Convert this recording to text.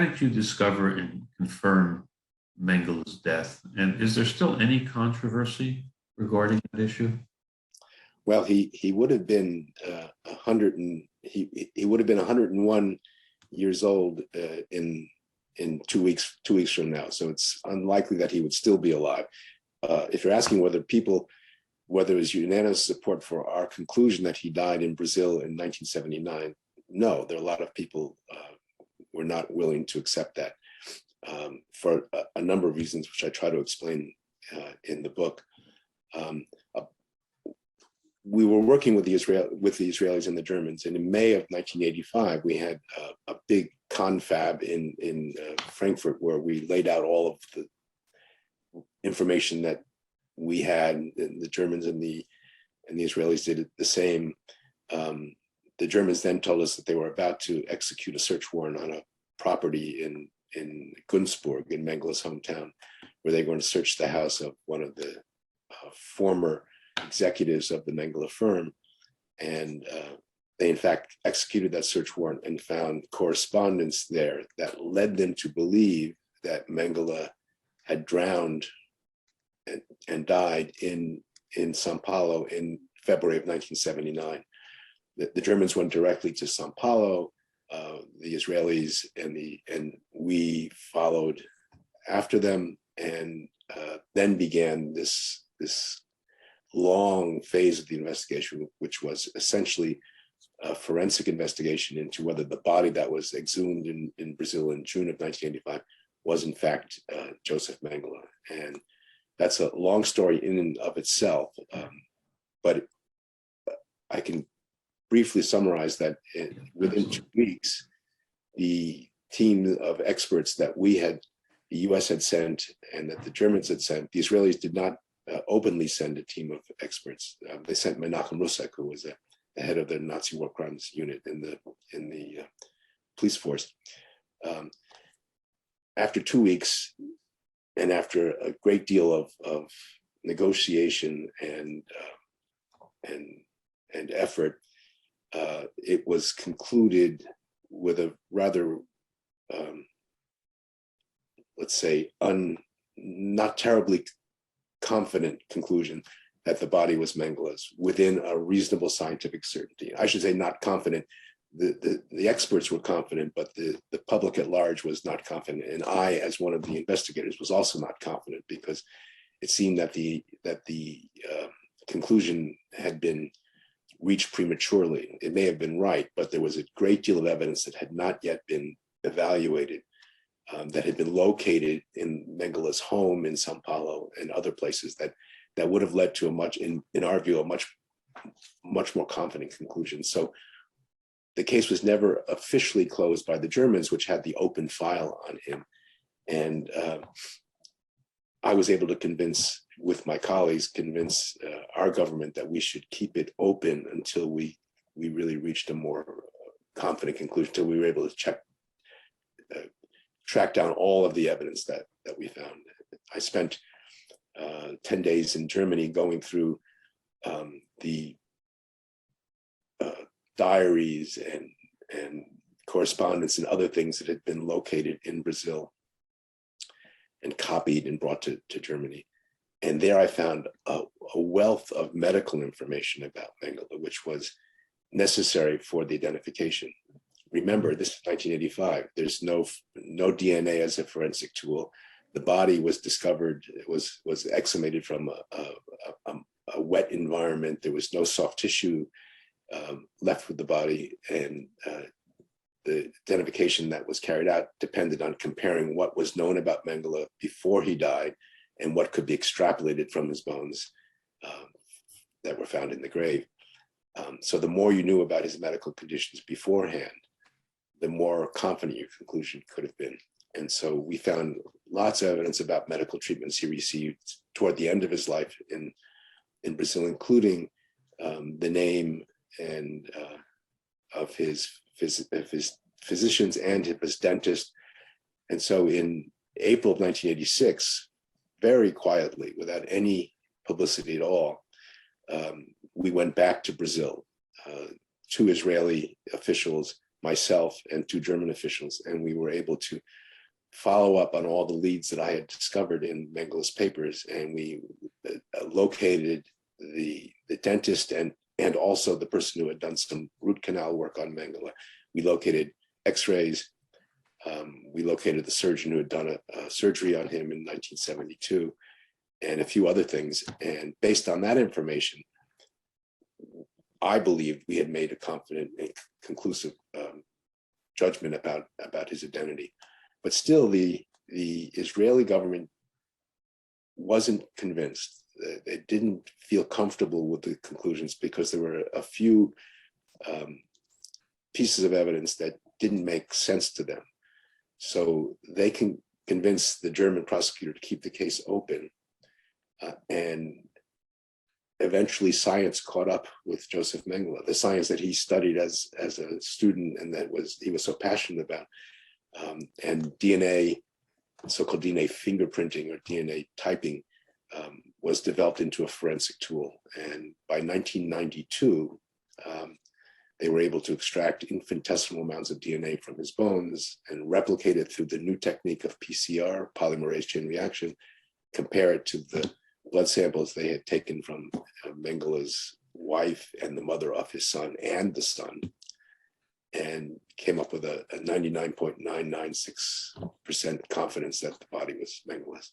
did you discover and confirm Mengele's death? And is there still any controversy regarding that issue? Well, he would have been 101 years old in 2 weeks from now. So it's unlikely that he would still be alive. If you're asking whether it was unanimous support for our conclusion that he died in Brazil in 1979, no, there are a lot of people were not willing to accept that for a number of reasons, which I try to explain in the book. We were working with the Israelis and the Germans, and in May of 1985, we had a big confab in Frankfurt where we laid out all of the information that we had, and the Germans and the Israelis did the same. The Germans then told us that they were about to execute a search warrant on a property in Günzburg, in Mengele's hometown, where they were going to search the house of one of the former executives of the Mengele firm. And they in fact executed that search warrant and found correspondence there that led them to believe that Mengele had drowned and died in Sao Paulo in February of 1979. The Germans went directly to Sao Paulo. The Israelis and we followed after them, and then began this long phase of the investigation, which was essentially a forensic investigation into whether the body that was exhumed in Brazil in June of 1985 was in fact Joseph Mengele. And that's a long story in and of itself, but I can briefly summarize that within 2 weeks, the team of experts that the US had sent and that the Germans had sent, the Israelis did not openly send a team of experts. They sent Menachem Rusek, who was the head of the Nazi war crimes unit in the police force. After 2 weeks, and after a great deal of negotiation and effort, it was concluded with a rather, let's say, not terribly confident conclusion that the body was Mengele's within a reasonable scientific certainty. I should say not confident. The experts were confident, but the public at large was not confident. And I, as one of the investigators, was also not confident, because it seemed that the conclusion had been reached prematurely. It may have been right, but there was a great deal of evidence that had not yet been evaluated, that had been located in Mengele's home in Sao Paulo and other places that would have led to in our view, a much more confident conclusion. So the case was never officially closed by the Germans, which had the open file on him. And I was able to convince my colleagues, our government that we should keep it open until we really reached a more confident conclusion, until we were able to track down all of the evidence that we found. I spent 10 days in Germany going through the diaries and correspondence and other things that had been located in Brazil and copied and brought to Germany. And there I found a wealth of medical information about Mengele, which was necessary for the identification. Remember, this is 1985. There's no DNA as a forensic tool. The body was discovered, it was exhumated from a wet environment. There was no soft tissue left with the body, and the identification that was carried out depended on comparing what was known about Mengele before he died and what could be extrapolated from his bones that were found in the grave. So the more you knew about his medical conditions beforehand, the more confident your conclusion could have been. And so we found lots of evidence about medical treatments he received toward the end of his life in Brazil, including the name and of his physicians and his dentist. And so in April of 1986, very quietly, without any publicity at all, we went back to Brazil. 2 Israeli officials myself, and 2 German officials, and we were able to follow up on all the leads that I had discovered in Mengele's papers, and we located the dentist and also the person who had done some root canal work on Mengele. We located X-rays. We located the surgeon who had done a surgery on him in 1972, and a few other things. And based on that information, I believed we had made a confident and conclusive judgment about his identity. But still, the Israeli government wasn't convinced. They didn't feel comfortable with the conclusions because there were a few pieces of evidence that didn't make sense to them. So they can convince the German prosecutor to keep the case open. And eventually science caught up with Joseph Mengele, the science that he studied as a student and that he was so passionate about. And DNA, so-called DNA fingerprinting or DNA typing, was developed into a forensic tool. And by 1992, they were able to extract infinitesimal amounts of DNA from his bones and replicate it through the new technique of PCR, polymerase chain reaction, compare it to the blood samples they had taken from Mengele's wife and the mother of his son and the son, and came up with a 99.996% confidence that the body was Mengele's.